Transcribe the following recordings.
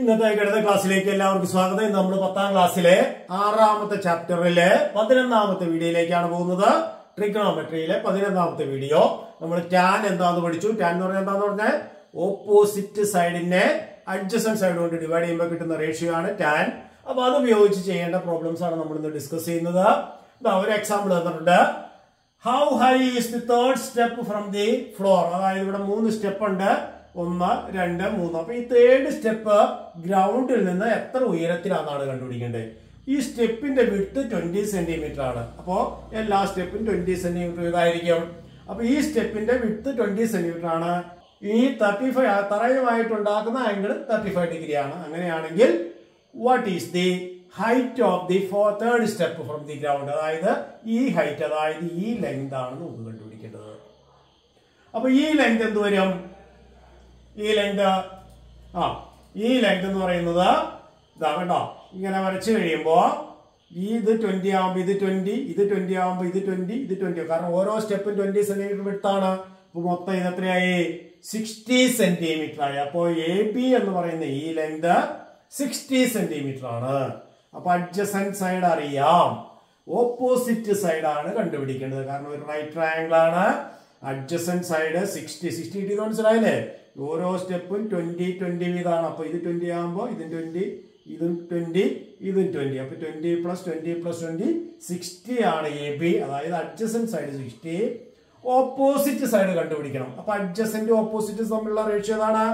ഇന്നത്തെ ഗണിത ക്ലാസ്സിലേക്ക് എല്ലാവർക്കും സ്വാഗതം. ഇന്ന് നമ്മൾ 10ാം ക്ലാസ്സിലെ 6ാമത്തെ ചാപ്റ്ററിലെ 11ാമത്തെ വീഡിയോയിലേക്കാണ് പോകുന്നത്. ട്രിഗണോമെട്രിയിലെ 11ാമത്തെ വീഡിയോ. നമ്മൾ ടാൻ എന്താന്ന് പഠിച്ചു. ടാൻ എന്ന് പറഞ്ഞാൽ എന്താന്ന് പറഞ്ഞാൽ ഓപ്പോസിറ്റ് സൈഡിനെ അഡ്ജസന്റ് സൈഡ് കൊണ്ട് ഡിവൈഡ് ചെയ്യുമ്പോൾ കിട്ടുന്ന റേഷ്യോ ആണ് ടാൻ. അപ്പൊ അത് ഉപയോഗിച്ച് ചെയ്യേണ്ട പ്രോബ്ലംസ് ആണ് നമ്മൾ ഇന്ന് ഡിസ്കസ് ചെയ്യുന്നത്. ഒരു എക്സാമ്പിൾ തന്നിട്ടുണ്ട്. How high is the third step from the floor. അതായത് ഇവിടെ 3 സ്റ്റെപ്പ് ഉണ്ട്. 1, 2, 3. അപ്പൊ ഈ തേർഡ് സ്റ്റെപ്പ് ഗ്രൗണ്ടിൽ നിന്ന് എത്ര ഉയരത്തിലാണെന്നാണ് കണ്ടുപിടിക്കേണ്ടത്. ഈ സ്റ്റെപ്പിന്റെ വിഡ്ത്ത് 20 സെന്റിമീറ്റർ ആണ്. അപ്പോ എല്ലാ സ്റ്റെപ്പും 20 സെന്റിമീറ്റർ ഇതായിരിക്കും. അപ്പൊ ഈ സ്റ്റെപ്പിന്റെ വിഡ്ത്ത് 20 സെന്റിമീറ്റർ ആണ്. ഈ 35 തറയുമായിട്ടുണ്ടാക്കുന്ന ആംഗിൾ 35 ഡിഗ്രി ആണ്. അങ്ങനെയാണെങ്കിൽ what is the height of the third step from the ground. അതായത് ഈ ഹൈറ്റ്, അതായത് ഈ ലെങ്ത് ആണ് നമുക്ക് കണ്ടുപിടിക്കേണ്ടത്. അപ്പൊ ഈ ലെങ്ത് എന്ത് വരും? ഈ ലെങ്ത് എന്ന് പറയുന്നത് ഇതാ കേട്ടോ. ഇങ്ങനെ വരച്ചു കഴിയുമ്പോ ഇത് 20 ആവുമ്പോ ഇത് 20, ഇത് 20 ആവുമ്പോ ഇത് 20, ഇത് 20. കാരണം ഓരോ സ്റ്റെപ്പും 20 സെന്റിമീറ്റർ വിഡ്ത്താണ്. അപ്പൊ മൊത്തം ഇത് എത്രയായി? 60 സെന്റിമീറ്റർ ആയി. അപ്പോ AB എന്ന് പറയുന്ന ഈ ലെങ്ത് 60 സെന്റിമീറ്റർ ആണ്. അപ്പൊ അഡ്ജസന്റ് സൈഡ് അറിയാം, ഓപ്പോസിറ്റ് സൈഡ് ആണ് കണ്ടുപിടിക്കേണ്ടത്. കാരണം ഒരു റൈറ്റ് ട്രയാങ്കിൾ ആണ്. അഡ്ജസന്റ് സൈഡ് 60 ഇട്ട് മനസ്സിലായില്ലേ? ഓരോ സ്റ്റെപ്പും 20, 20 വീതമാണ്. അപ്പൊ ഇത് 20 ആകുമ്പോ ഇതും 20, ഇതും 20, ഇതും 20. അപ്പൊ 20 + 20 + 20 60 ആണ് AB. അതായത് അഡ്ജസന്റ് സൈഡ് 60. ഓപ്പോസിറ്റ് സൈഡ് കണ്ടുപിടിക്കണം. അപ്പൊ അഡ്ജസന്റ് ഓപ്പോസിറ്റ് തമ്മിലുള്ള റേഷ്യോ ഏതാണ്?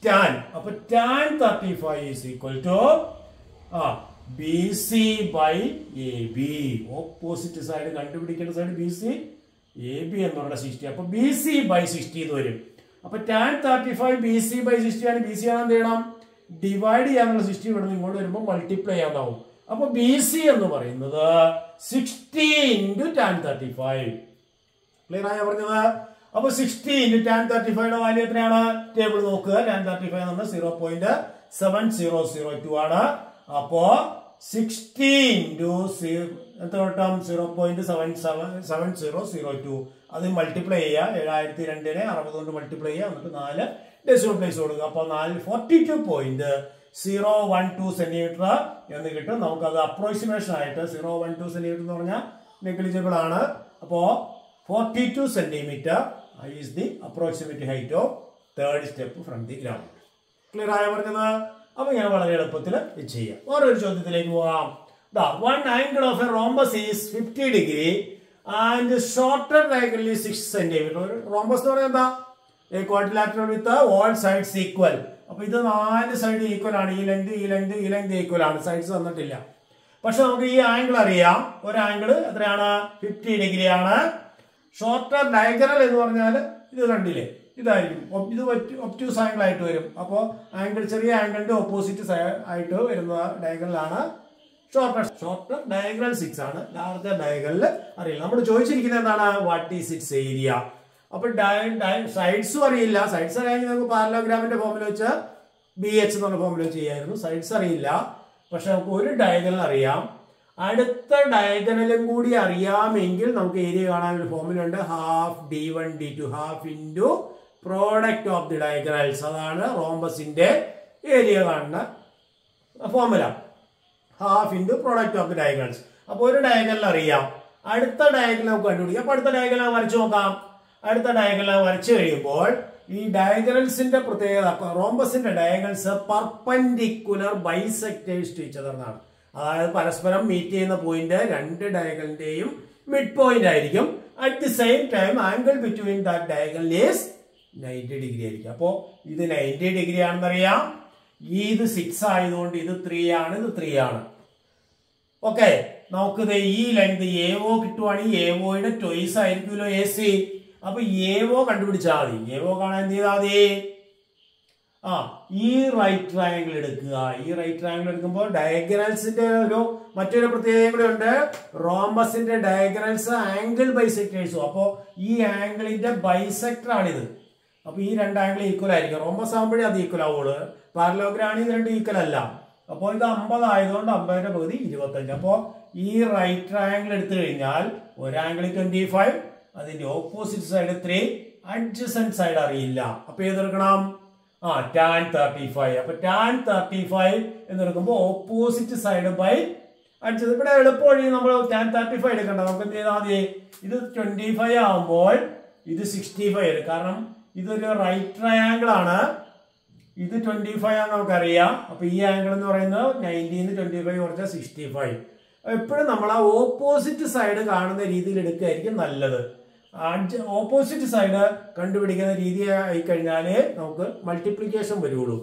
ടാൻ. അപ്പൊ tan 35 is equal to BC by AB. Opposite side കണ്ടുപിടിക്കേണ്ട സൈഡ് BC, AB എന്ന് പറഞ്ഞ 60. അപ്പൊ BC by 60 എന്ന് വരും. അപ്പൊ ടാൻ 35 BC by 60 ആണ്. BC ആണ് എന്ത് ചെയ്യണം? ഡിവൈഡ് ചെയ്യാനുള്ള 60 ഇവിടെ നിന്ന് ഇങ്ങോട്ട് വരുമ്പോൾ മൾട്ടിപ്ലൈ ചെയ്യാനാവും. അപ്പൊ BC എന്ന് പറയുന്നത് 60 × ടാൻ 35. ക്ലിയർ ആയ പറഞ്ഞത്? അപ്പൊ 60 × ടാൻ 35യുടെ വാല്യൂ എത്രയാണ്? ടേബിൾ നോക്കുക. ടാൻ 35 എന്ന് പറഞ്ഞാൽ 0.7002 ആണ്. അപ്പോ 60 × എത്ര വട്ടം? 0.7002. അത് മൾട്ടിപ്ലൈ ചെയ്യുക. 7002നെ 60 കൊണ്ട് മൾട്ടിപ്ലൈ ചെയ്യുക. എന്നിട്ട് 4 ഡെസിമൽ പ്ലേസ് കൊടുക്കുക. അപ്പൊ 42.012 സെന്റിമീറ്റർ എന്ന് കിട്ടും. നമുക്കത് അപ്രോക്സിമേഷൻ ആയിട്ട് 0.12 സെന്റിമീറ്റർ എന്ന് പറഞ്ഞാൽ നെഗ്ലിജിബിൾ ആണ്. അപ്പോ 42 centimetre is the approximate height of third step from the ground. Clear ആയ പറഞ്ഞത്? അപ്പൊ ഞാൻ വളരെ എളുപ്പത്തിൽ ചെയ്യാം. ഓരോരു ചോദ്യത്തിലേക്ക് പോകാം. One angle of a rhombus is 50 degree and shorter diagonal is 6 centimeter. Rhombus എന്ന് പറയുന്നത് എന്താ? A quadrilateral with all sides equal. അപ്പൊ ഇത് 4 സൈഡ് ഈക്വൽ ആണ്. ഈ ലെങ്ത് ഈക്വൽ ആണ്. സൈഡ്സ് തന്നിട്ടില്ല. പക്ഷെ നമുക്ക് ഈ ആംഗിൾ അറിയാം. ഒരു ആംഗിൾ എത്രയാണ്? 50 ഡിഗ്രി ആണ്. ഷോർട്ടർ ഡയഗണൽ എന്ന് പറഞ്ഞാൽ ഇത് കണ്ടില്ലേ? ഇതായിരിക്കും. ഇത് ഒബ്റ്റ്യൂസ് ആംഗിൾ ആയിട്ട് വരും. അപ്പോൾ ആംഗിൾ, ചെറിയ ആംഗിളിന്റെ ഓപ്പോസിറ്റ് ആയിട്ട് വരുന്ന ഡയഗണലാണ് ഷോർട്ടർ ഡയഗണൽ 6 ആണ്. ലാർജർ ഡയഗണൽ അറിയില്ല. നമ്മൾ ചോദിച്ചിരിക്കുന്നത് എന്താണ്? What is it's area. അപ്പൊ സൈഡ്സും അറിയില്ല. സൈഡ്സ് അറിയാമെങ്കിൽ നമുക്ക് പാരലോഗ്രാമിന്റെ ഫോമിൽ വെച്ച് BH എന്നുള്ള ഫോമിൽ വെച്ച് ചെയ്യായിരുന്നു. സൈഡ്സ് അറിയില്ല. പക്ഷെ നമുക്ക് ഒരു ഡയഗണൽ അറിയാം. അടുത്ത ഡയഗണലും കൂടി അറിയാമെങ്കിൽ നമുക്ക് ഏരിയ കാണാൻ ഒരു ഫോമുലുണ്ട്. Half D1 D2 half into product of the diagonals. അതാണ് റോംബസിന്റെ ഏരിയ കാണുന്ന formula. Half into product of the diagonals. അപ്പോൾ ഒരു ഡയഗണൽ അറിയാം. അടുത്ത ഡയഗണൽ നമുക്ക് കണ്ടുപിടിക്കാം. അപ്പൊ അടുത്ത ഡയഗണൽ വരച്ചു നോക്കാം. അടുത്ത ഡയഗണൽ വരച്ചു കഴിയുമ്പോൾ ഈ ഡയഗണൽസിന്റെ പ്രത്യേകത, റോംബസിന്റെ diagonals perpendicular bisectors to each other എന്നാണ്. അതായത് പരസ്പരം മീറ്റ് ചെയ്യുന്ന പോയിന്റ് രണ്ട് ഡയഗണലിന്റെയും മിഡ് പോയിന്റ് ആയിരിക്കും. At the same time angle between that diagonal is 90 degree ആയിരിക്കും. അപ്പോ ഇത് 90 ഡിഗ്രി ആണെന്നറിയാം. ഇത് 6 ആയതുകൊണ്ട് ഇത് 3 ആണ്, ഇത് 3 ആണ്. ഓക്കെ, നമുക്കിത് ഈ ലെങ്ത് AO കിട്ടുവാണെങ്കിൽ AOയുടെ ട്വൈസ് ആയിരിക്കുമല്ലോ AC. അപ്പൊ AO കണ്ടുപിടിച്ചാൽ മതി. AO കാണാൻ എന്ത് ചെയ്താൽ മതി? ഈ റൈറ്റ് ട്രയാങ്കിൾ എടുക്കുക. ഈ റൈറ്റ് ട്രയാങ്കിൾ എടുക്കുമ്പോൾ ഡയഗണൽസിന്റെ മറ്റൊരു പ്രത്യേകത കൂടെ ഉണ്ട്. റോംബസിന്റെ ഡയഗണൽസ് ആംഗിൾ ബൈസെക്ടേഴ്സും. അപ്പോ ഈ ആംഗിളിന്റെ ബൈസെക്ടർ ആണിത്. അപ്പൊ ഈ രണ്ട് ആംഗിൾ ഈക്വൽ ആയിരിക്കും. റോംബസ് ആകുമ്പോഴേ അത് ഈക്വൽ ആവുള്ളൂ. പാരലോഗ്രാം ഇത് രണ്ട് ഈക്വൽ അല്ല. അപ്പോൾ ഇത് 50 ആയതുകൊണ്ട് 50ന്റെ പകുതി 25. അപ്പോ ഈ റൈറ്റ് ട്രയാങ്കിൾ എടുത്തു കഴിഞ്ഞാൽ ഒരു ആംഗിൾ 25, അതിന്റെ ഓപ്പോസിറ്റ് സൈഡ് 3, അഡ്ജസന്റ് സൈഡ് അറിയില്ല. അപ്പൊ ഏതെടുക്കണം? tan 35. അപ്പൊ tan 35 എന്ന് എടുക്കുമ്പോൾ ഓപ്പോസിറ്റ് സൈഡ് ബൈ അഡ്ജസ്റ്റ്. ഇവിടെ എളുപ്പവഴി നമ്മൾ tan 35 എടുക്കണ്ട. നമുക്ക് എന്ത് ചെയ്താൽ മതി, ഇത് 25 ആവുമ്പോൾ ഇത് 65 കാരണം ഇതൊരു റൈറ്റ് ട്രയാങ്കിൾ ആണ്. ഇത് 25 ആണെന്ന് നമുക്കറിയാം. അപ്പൊ ഈ ആംഗിൾ എന്ന് പറയുന്നത് 90 25 കുറച്ചാൽ 65. എപ്പോഴും നമ്മൾ ആ ഓപ്പോസിറ്റ് സൈഡ് കാണുന്ന രീതിയിൽ എടുക്കുകയായിരിക്കും നല്ലത്. ഓപ്പോസിറ്റ് സൈഡ് കണ്ടുപിടിക്കുന്ന രീതി ആയി കഴിഞ്ഞാലേ നമുക്ക് മൾട്ടിപ്ലിക്കേഷൻ വരുള്ളൂ.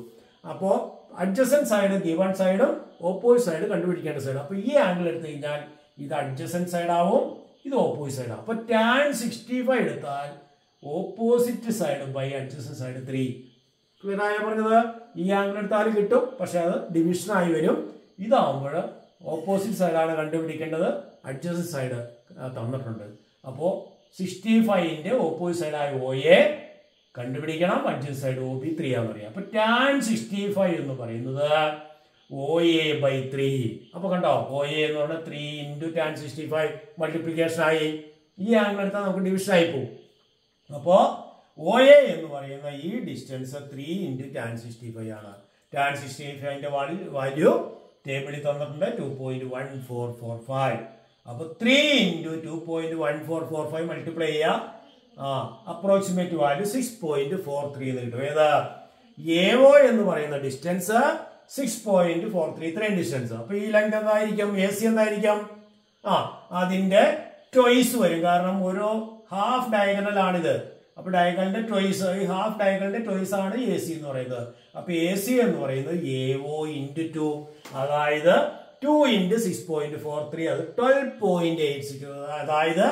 അപ്പോൾ അഡ്ജസന്റ് സൈഡ് ഗിവൺ സൈഡും ഓപ്പോസിറ്റ് സൈഡ് കണ്ടുപിടിക്കേണ്ട സൈഡ്. അപ്പൊ ഈ ആംഗിൾ എടുത്തു കഴിഞ്ഞാൽ ഇത് അഡ്ജസന്റ് സൈഡ് ആവും, ഇത് ഓപ്പോസിറ്റ് സൈഡ് ആവും. അപ്പൊ tan 65 എടുത്താൽ opposite side by adjacent side 3. Clear ആയ പറഞ്ഞത്? ഈ ആംഗിൾ എടുത്താലും കിട്ടും, പക്ഷെ അത് ഡിവിഷൻ ആയി വരും. ഇതാവുമ്പോൾ ഓപ്പോസിറ്റ് സൈഡാണ് കണ്ടുപിടിക്കേണ്ടത്, അഡ്ജസന്റ് സൈഡ് തന്നിട്ടുണ്ട്. അപ്പോൾ 65ന്റെ ഓപ്പോസിറ്റ് സൈഡായ OA കണ്ടുപിടിക്കണം, അഡ്ജസന്റ് സൈഡ് OB 3 ആണെന്ന് അറിയാം. അപ്പൊ tan 65 എന്ന് പറയുന്നത് OA by 3. അപ്പൊ കണ്ടോ, OA എന്ന് പറഞ്ഞാൽ 3 into tan 65 മൾട്ടിപ്ലിക്കേഷൻ ആയി. ഈ ആംഗിൾ എടുത്താൽ നമുക്ക് ഡിവിഷൻ ആയി പോകും. അപ്പോ OA എന്ന് പറയുന്ന ഈ ഡിസ്റ്റൻസ് 3 into tan 65 ആണ്. tan 65ന്റെ വാല്യൂ ടേബിളിൽ തന്നിട്ടുണ്ട് 2.1445. അപ്പൊ 3 into 2.1445 മൾട്ടിപ്ലൈ ചെയ്യാം. അപ്രോക്സിമേറ്റ് വാല്യൂ 6.43 എന്ന് കിട്ടും. ഏതാ AO എന്ന് പറയുന്ന ഡിസ്റ്റൻസ് 6.43 ഇത്രയും ഡിസ്റ്റൻസ്. അപ്പൊ ഈ ലെങ്ത് എന്തായിരിക്കും, AC എന്തായിരിക്കും? അതിന്റെ ട്വൈസ് വരും. കാരണം ഒരു ഹാഫ് ഡയഗണൽ ആണിത്. അപ്പൊ ഡയഗണലിന്റെ ട്വൈസ്, ഈ ഹാഫ് ഡയഗണലിന്റെ ട്വൈസ് ആണ് AC എന്ന് പറയുന്നത്. അപ്പൊ AC എന്ന് പറയുന്നത് AO into 2, അതായത് 2 into 6.43, അത് 12.86. അതായത്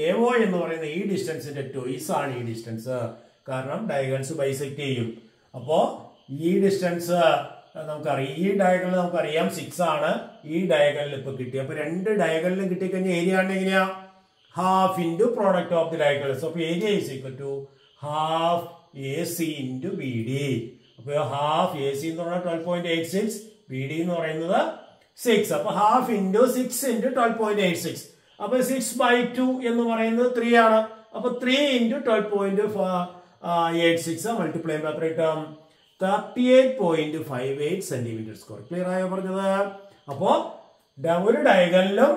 AO എന്ന് പറയുന്ന ഈ ഡിസ്റ്റൻസിന്റെ ട്വൈസ് ആണ് ഈ ഡിസ്റ്റൻസ്. കാരണം ഡയഗണൽസ് ബൈസെക്ട് ചെയ്യും. അപ്പോ ഈ ഡിസ്റ്റൻസ് നമുക്കറിയാം, ഈ ഡയഗണൽ നമുക്കറിയാം 6 ആണ്. ഈ ഡയഗണൽ ഇപ്പൊ കിട്ടി. അപ്പൊ രണ്ട് ഡയഗണലും കിട്ടിക്കഴിഞ്ഞാൽ ഏരിയ ആണ് എങ്ങനെയാ, half into product of the diagonals. So area is equal to half AC into BD. അപ്പൊ half AC എന്ന് പറഞ്ഞാൽ 12.86, BD എന്ന് പറയുന്നത് 6. അപ്പൊ half into 6 into 12.86. അപ്പൊ 6/2 എന്ന് പറയുന്നത് 3 ആണ്. അപ്പൊ 3 into 12.86 മൾട്ടിപ്ലൈ ചെയ്യുമ്പോൾ എത്ര കിട്ടും, 38.58 സെന്റിമീറ്റർ സ്ക്വയർ. ക്ലിയർ ആയോ പറഞ്ഞത്? അപ്പോ ഒരു ഡയഗണലും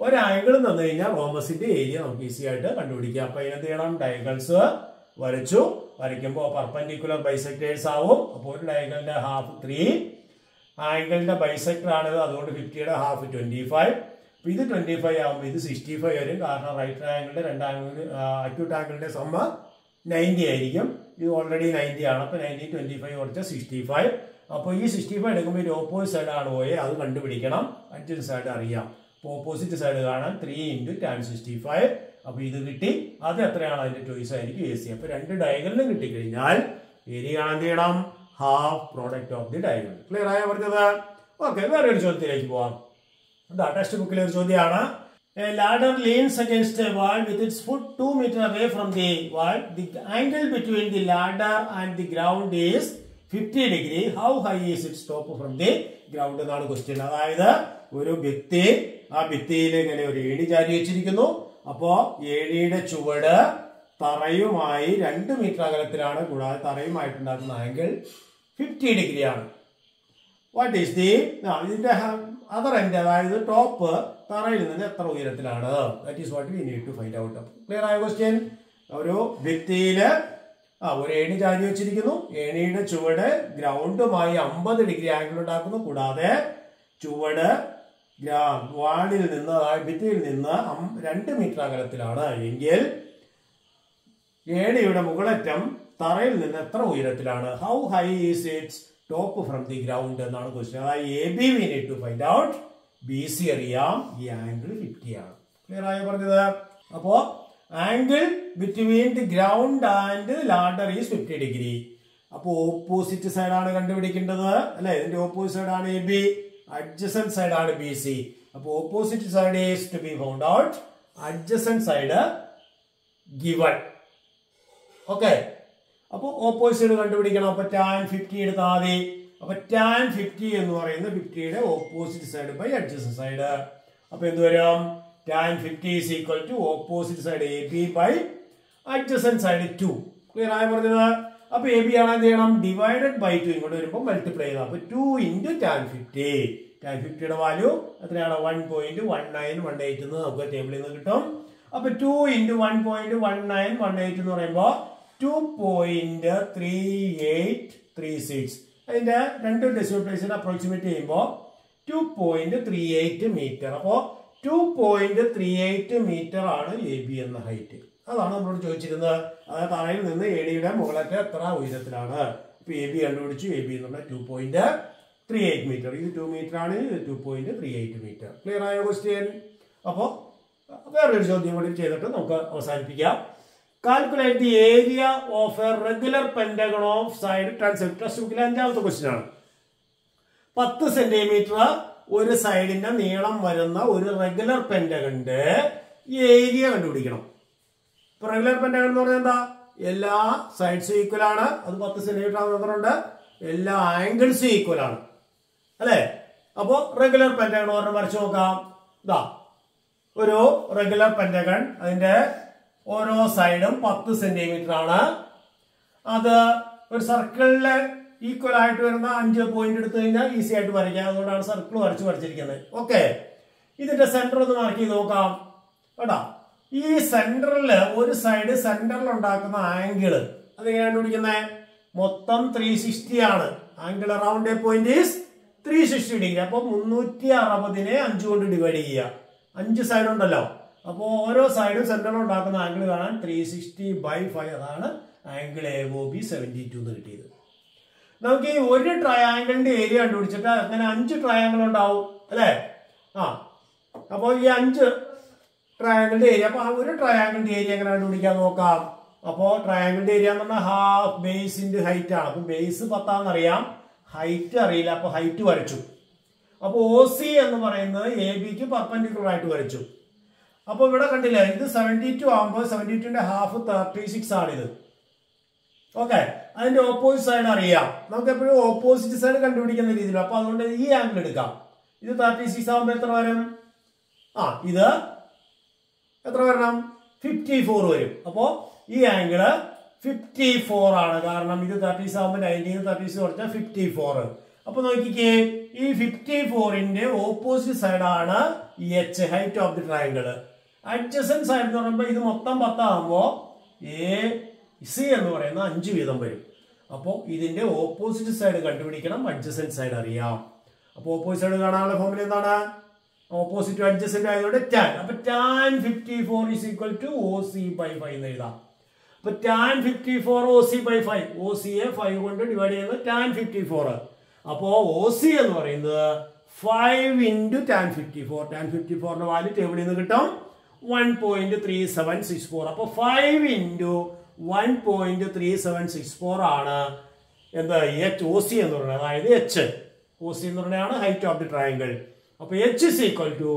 ഒരാംഗിളും തന്നു കഴിഞ്ഞാൽ റോംബസിന്റെ ഏരിയ നമുക്ക് ഈസി ആയിട്ട് കണ്ടുപിടിക്കാം. അപ്പൊ ഇതിനകത്ത് ചെയ്യണം, ഡയഗണൽസ് വരച്ചു. വരയ്ക്കുമ്പോൾ പെർപെൻഡിക്കുലർ ബൈസെക്ടേഴ്സ് ആവും. അപ്പോൾ ഒരു ഡയഗണലിന്റെ ഹാഫ് 3, ആംഗിളിന്റെ ബൈസെക്ടർ ആണിത്, അതുകൊണ്ട് 50യുടെ ഹാഫ് 25. അപ്പൊ ഇത് 25 ആകുമ്പോൾ ഇത് 65 വരും. കാരണം റൈറ്റ് ആംഗിളിന്റെ അക്യൂട്ട് ആംഗിളിന്റെ സമ്മ 90 ആയിരിക്കും. ഇത് ഓൾറെഡി 90 ആണ്. അപ്പൊ 90 25 കുറച്ച് 65. അപ്പോൾ ഈ 65 എടുക്കുമ്പോൾ ഇത് ഓപ്പോസിറ്റ് സൈഡ് ആണ് പോയെ, അത് കണ്ടുപിടിക്കണം. അഡ്ജസന്റ് സൈഡ് അറിയാം. ഓപ്പോസിറ്റ് സൈഡ് കാണാൻ 3 into tan 65. അപ്പൊ ഇത് കിട്ടി. അത് എത്രയാണ്, അതിന്റെ ചോയ്സ് ആയിരിക്കും AC. അപ്പൊ രണ്ട് ഡയഗണലും കിട്ടിക്കഴിഞ്ഞാൽ ഏരിയ കാണാൻ ചെയ്യണം, half product of the diagonal. Clear ആയ പറഞ്ഞത്? ഓക്കെ, വേറെ ഒരു ചോദ്യത്തിലേക്ക് പോവാം. ടെക്സ്റ്റ് ബുക്കിലെ ഒരു ചോദ്യമാണ്. A ladder leans against a wall with its foot 2 meters away from the wall. The angle between the ladder and the ground is 50 degrees. How high is its top from the ground എന്നാണ് question. അതായത് ഒരു ഭിത്തി, ആ ഭിത്തിയിൽ ഇങ്ങനെ ഒരു ഏണി ചാരി വെച്ചിരിക്കുന്നു. അപ്പോ ഏണിയുടെ ചുവട് തറയുമായി 2 മീറ്റർ അകലത്തിലാണ്. കൂടാതെ തറയുമായിട്ടുണ്ടാക്കുന്ന ആംഗിൾ 50 ഡിഗ്രി ആണ്. വാട്ട് ഈസ് ദി ഇതിന്റെ അതർ എൻഡ്, അതായത് ടോപ്പ് തറയിൽ നിന്ന് എത്ര ഉയരത്തിലാണ്? That is what we need to find out. Clear ആയ ക്വസ്റ്റ്യൻ. ഒരു ഭിത്തിയില് ഒരു ഏണി ചാരി വെച്ചിരിക്കുന്നു. ഏണിയുടെ ചുവട് ഗ്രൗണ്ടുമായി 50 ഡിഗ്രി ആംഗിൾ ഉണ്ടാക്കുന്നു. കൂടാതെ ചുവട് വാളിൽ നിന്ന്, ഭിത്തിയിൽ നിന്ന് 2 മീറ്റർ അകലത്തിലാണ് എങ്കിൽ ഏണിയുടെ മുകളറ്റം തറയിൽ നിന്ന് എത്ര ഉയരത്തിലാണ്? How high is its top from the ground എന്നാണ് ക്വസ്റ്റ്യൻ. അതായത് AB we need to find out, BC അറിയാം, ഈ ആംഗിൾ 50 ആണ്. ക്ലിയർ ആയോ പറഞ്ഞത്? അപ്പോ angle between the ground and ladder is 50 degree. അപ്പൊ ഓപ്പോസിറ്റ് സൈഡാണ് കണ്ടുപിടിക്കേണ്ടത് അല്ലെ? ഇതിന്റെ ഓപ്പോസിറ്റ് സൈഡാണ് AB, adjacent side ആണ് BC. അപ്പോൾ opposite side is to be found out, adjacent side given. Okay, അപ്പോൾ ഓപ്പോസിറ്റ് സൈഡ് കണ്ടുപിടിക്കണം. അപ്പൊ tan 50 എടുത്താൽ മതി. അപ്പൊ tan 50 എന്ന് പറയുന്നത് 50യുടെ opposite side by adjacent side. അപ്പൊ എന്ത് വരും? tan 50 is equal to opposite side AB by adjacent side 2. Clear ആയി പറഞ്ഞത്? അപ്പൊ എ ബി ആണ് എന്ത് ചെയ്യണം, ഡിവൈഡഡ് ബൈ 2 ഇങ്ങോട്ട് വരുമ്പോൾ മൾട്ടിപ്ലൈ ചെയ്യണം. അപ്പൊ 2 into tan 50. tan 50യുടെ വാല്യൂ എത്രയാണ്? 1.1918 എന്ന് നമുക്ക് ടേബിളിൽ നിന്ന് കിട്ടും. അപ്പൊ 2 into 1.1918 എന്ന് പറയുമ്പോൾ 2.3836. അതിന്റെ രണ്ട് ഡെസിമൽ പ്ലേസിനെ അപ്രോക്സിമേറ്റ് ചെയ്യുമ്പോൾ 2.38 മീറ്റർ. അപ്പോ 2.38 മീറ്റർ ആണ് എ ബി എന്ന ഹൈറ്റ്. അതാണ് നമ്മളോട് ചോദിച്ചിരുന്നത്. അതായത് തറയിൽ നിന്ന് എ ഡിയുടെ മുകളൊക്കെ എത്ര ഉയരത്തിലാണ്. ഇപ്പൊ എ ബി കണ്ടുപിടിച്ചു. എ ബി എന്നുള്ള 2.38 മീറ്റർ. ഇത് 2 മീറ്റർ ആണ്, ഇത് 2.38 മീറ്റർ. ക്ലിയർ ആയ ക്വസ്റ്റ്യൻ. അപ്പോ വേറൊരു ചോദ്യം കൂടി ചെയ്തിട്ട് നമുക്ക് അവസാനിപ്പിക്കാം. Calculate the area of a regular pentagon of side transect. Text ബുക്കിലെ 5ാമത്തെ ക്വസ്റ്റ്യൻ ആണ്. 10 സെന്റിമീറ്റർ ഒരു സൈഡിന്റെ നീളം വരുന്ന ഒരു റെഗുലർ പെന്റഗണിന്റെ ഏരിയ കണ്ടുപിടിക്കണം. ഇപ്പൊ റെഗുലർ പെന്റഗൺ എന്ന് പറഞ്ഞാൽ എന്താ? എല്ലാ സൈഡ്സും ഈക്വൽ ആണ്. അത് 10 സെന്റിമീറ്റർ ആകുന്നുണ്ട്. എല്ലാ ആംഗിൾസും ഈക്വൽ ആണ്, അല്ലെ? അപ്പോ റെഗുലർ പെന്റഗൺ ഒരെണ്ണം വരച്ചു നോക്കാം. ഇതാ ഒരു റെഗുലർ പെന്റഗൺ. അതിന്റെ ഓരോ സൈഡും 10 സെന്റിമീറ്റർ ആണ്. അത് ഒരു സർക്കിളിലെ ഈക്വൽ ആയിട്ട് വരുന്ന 5 പോയിന്റ് എടുത്തു കഴിഞ്ഞാൽ ഈസി ആയിട്ട് വരയ്ക്കാം. അതുകൊണ്ടാണ് സർക്കിൾ വരച്ചിരിക്കുന്നത്. ഓക്കെ, ഇതിന്റെ സെന്റർ ഒന്ന് മാർക്ക് ചെയ്ത് നോക്കാം. കേട്ടാ, ഈ സെന്ററില് ഒരു സൈഡ് സെന്ററിൽ ഉണ്ടാക്കുന്ന ആംഗിള് അതെങ്ങനെ കണ്ടുപിടിക്കുന്നത്? മൊത്തം 360 ആണ്. Angle around A point is 360 degree. അപ്പൊ 360നെ 5 കൊണ്ട് ഡിവൈഡ് ചെയ്യുക. 5 സൈഡ് ഉണ്ടല്ലോ. അപ്പോ ഓരോ സൈഡും സെന്ററിൽ ഉണ്ടാക്കുന്ന ആംഗിൾ കാണാൻ 360/5. അതാണ് ആംഗിൾ AOB 72 എന്ന് കിട്ടിയത്. നമുക്ക് ഈ ഒരു ട്രയാങ്കിളിന്റെ ഏരിയ കണ്ടുപിടിച്ചിട്ട് അങ്ങനെ 5 ട്രയാങ്കിൾ ഉണ്ടാവും, അല്ലെ? അപ്പൊ ഈ 5 ട്രയാങ്കിളിന്റെ ഏരിയ. അപ്പൊ ഒരു ട്രയാങ്കിളിന്റെ ഏരിയ എങ്ങനെ കണ്ടുപിടിക്കാൻ നോക്കാം. അപ്പോ ട്രയാങ്കിളിന്റെ ഏരിയ എന്ന് പറഞ്ഞാൽ ഹാഫ് ബേസ് ഇൻറ്റു ഹൈറ്റ് ആണ്. അപ്പൊ ബേസ് 10 അറിയാം, ഹൈറ്റ് അറിയില്ല. അപ്പൊ ഹൈറ്റ് വരച്ചു. അപ്പൊ OC എന്ന് പറയുന്നത് ABക്ക് പെർപെൻഡിക്കുലർ ആയിട്ട് വരച്ചു. അപ്പൊ ഇവിടെ കണ്ടില്ലേ, ഇത് 72 ആകുമ്പോൾ 72ന്റെ ഹാഫ് 36 ആണിത്. ഓക്കെ, അതിന്റെ ഓപ്പോസിറ്റ് സൈഡ് അറിയാം. നമുക്ക് എപ്പോഴും ഓപ്പോസിറ്റ് സൈഡ് കണ്ടുപിടിക്കുന്ന രീതിയിൽ. അപ്പൊ അതുകൊണ്ട് ഈ ആംഗിൾ എടുക്കാം. ഇത് 36 ആകുമ്പോൾ എത്ര വരും? ഇത് എത്ര വരണം? 54 വരും. അപ്പോ ഈ ആംഗിള് 54 ആണ്. കാരണം ഇത് 36 ആകുമ്പോൾ 90 36 കുറച്ചാൽ 54. അപ്പൊ നോക്കിക്കേ, ഈ 54ന്റെ ഓപ്പോസിറ്റ് സൈഡാണ് H, height of the triangle. Adjacent side എന്ന് പറയുമ്പോൾ ഇത് മൊത്തം 10 ആകുമ്പോ AC എന്ന് പറയുന്ന 5 വീതം വരും. അപ്പോൾ ഇതിന്റെ ഓപ്പോസിറ്റ് സൈഡ് കണ്ടുപിടിക്കണം, അഡ്ജസന്റ് സൈഡ് അറിയാം. അപ്പോൾ ഓപ്പോസിറ്റ് സൈഡ് കാണാനുള്ള ഫോർമുല എന്താണ്? ഓപ്പോസിറ്റ് അഡ്ജസന്റ് ആയതുകൊണ്ട് tan. അപ്പൊ tan 54 is equal to OC/5 എന്ന് എഴുതാം. അപ്പൊ tan 54 OC/5. OC-യെ 5 കൊണ്ട് ഡിവൈഡ് ചെയ്യുന്നത് tan 54. അപ്പോ OC എന്ന് പറയുന്നത് 5 into tan 54. tan 54ന്റെ വാല്യൂ ടേബിളിൽ നിന്ന് കിട്ടും 1.3764. അപ്പൊ 5 into 1.3764 ആണ് എന്താ OC എന്ന് പറയുന്നത്. അതായത് H. OC എന്ന് പറയുന്നതാണ് ഹൈറ്റ് ഓഫ് ദി ട്രയാങ്കിൾ. അപ്പൊ H is equal to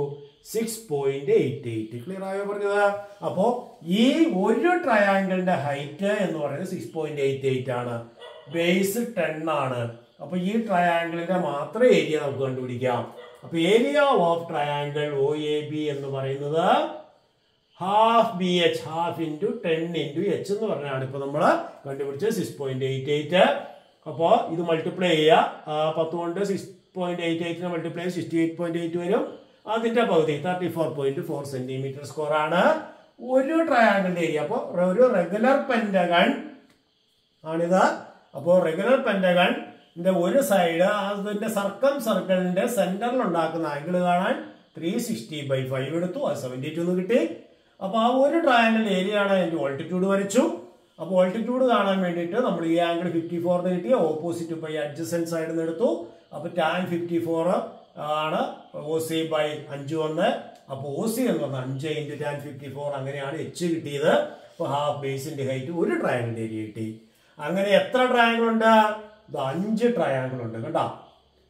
6.88. Clear ആയോ പറഞ്ഞത്? അപ്പോ ഈ ഒരു ട്രയാങ്കിളിന്റെ ഹൈറ്റ് എന്ന് പറയുന്നത് 6.88 ആണ്. ബേസ് 10 ആണ്. അപ്പൊ ഈ ട്രയാങ്കിളിന്റെ മാത്രം ഏരിയ നമുക്ക് കണ്ടുപിടിക്കാം. അപ്പൊ ഏരിയ ഓഫ് ട്രയാങ്കിൾ OAB എന്ന് പറയുന്നത് half BH, half into 10 into H എന്ന് പറഞ്ഞാണ് ഇപ്പൊ നമ്മൾ കണ്ടുപിടിച്ചത് 6.88. അപ്പോ ഇത് മൾട്ടിപ്ലൈ ചെയ്യുക. 10 കൊണ്ട് 6.88 മൾട്ടിപ്ലൈ 68.8 വരും. അതിന്റെ പകുതി 34.4 സെന്റിമീറ്റർ സ്ക്വയർ ആണ് ഒരു ട്രയാങ്കിളിന്റെ ഏരിയ. അപ്പൊ ഒരു റെഗുലർ പെന്റഗൺ ആണിത്. അപ്പോ റെഗുലർ പെന്റഗൺ ഒരു സൈഡ് അതിന്റെ സർക്കിളിന്റെ സെന്ററിൽ ഉണ്ടാക്കുന്ന ആംഗിൾ കാണാൻ 360/5 എടുത്തു. അത് 72 എന്ന് കിട്ടി. അപ്പൊ ആ ഒരു ട്രയാങ്കിളിന്റെ ഏരിയ ആണ് അതിന്റെ ഓൾട്ടിറ്റ്യൂഡ് വരച്ചു. അപ്പൊ ഓൾട്ടിറ്റ്യൂഡ് കാണാൻ വേണ്ടിയിട്ട് നമ്മൾ ഈ ആംഗിൾ 54 കിട്ടിയ ഓപ്പോസിറ്റ് ബൈ അഡ്ജസന്റ് സൈഡിൽ നിന്ന് എടുത്തു. അപ്പൊ tan 54 ആണ് OC/5 വന്ന്. അപ്പൊ OC എന്ന് പറഞ്ഞാൽ 5 into tan 54. അങ്ങനെയാണ് H കിട്ടിയത്. അപ്പൊ ഹാഫ് ബേസിന്റെ ഹൈറ്റ് ഒരു ട്രയാങ്കിളിന്റെ ഏരിയ കിട്ടി. അങ്ങനെ എത്ര ട്രയാങ്കിൾ ഉണ്ട്? 5 ട്രയാങ്കിൾ ഉണ്ട് കേട്ടോ.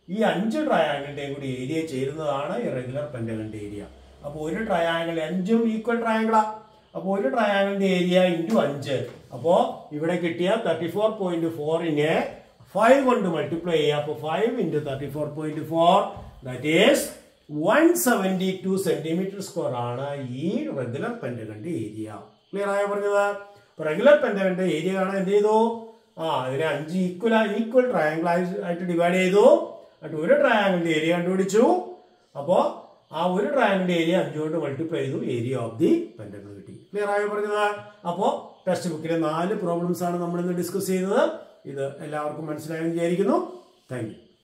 ഈ 5 ട്രയാങ്കിളിന്റെയും കൂടി ഏരിയ ചേരുന്നതാണ് ഈ റെഗുലർ പെന്റഗണിന്റെ ഏരിയ. അപ്പൊ ഒരു ട്രയാങ്കിൾ 5ഉം ഈക്വൽ ട്രയാങ്കിളാ. അപ്പൊ ഒരു ട്രയാങ്കിളിന്റെ ഏരിയ ഇൻറ്റു 5. അപ്പോ ഇവിടെ കിട്ടിയ 34.4നെ 5 കൊണ്ട് മൾട്ടിപ്ലൈ ചെയ്യുക. അപ്പൊ 5 into 34.4 that is 172 centimetre square ആണ് ഈ റെഗുലർ പെന്റഗണിന്റെ ഏരിയ. ക്ലിയർ ആയോ പറഞ്ഞത്? റെഗുലർ പെന്റഗണിന്റെ ഏരിയ കാണാൻ എന്ത് ചെയ്തു? അതിനെ 5 ഈക്വൽ ട്രയാങ്കിൾ ആയിട്ട് ഡിവൈഡ് ചെയ്തു. എന്നിട്ട് ഒരു ട്രയാങ്കിളിന്റെ ഏരിയ കണ്ടുപിടിച്ചു. അപ്പോൾ ആ ഒരു ട്രയാങ്കിളിന്റെ ഏരിയ 5 കൊണ്ട് മൾട്ടിപ്ലൈ ചെയ്തു, ഏരിയ ഓഫ് ദി പെന്റഗൺ കിട്ടി. ക്ലിയർ ആയോ പറഞ്ഞത്? അപ്പോൾ ടെക്സ്റ്റ് ബുക്കിലെ 4 പ്രോബ്ലംസ് ആണ് നമ്മൾ ഇന്ന് ഡിസ്കസ് ചെയ്തത്. ഇത് എല്ലാവർക്കും മനസ്സിലായെന്ന് വിചാരിക്കുന്നു. Thank you.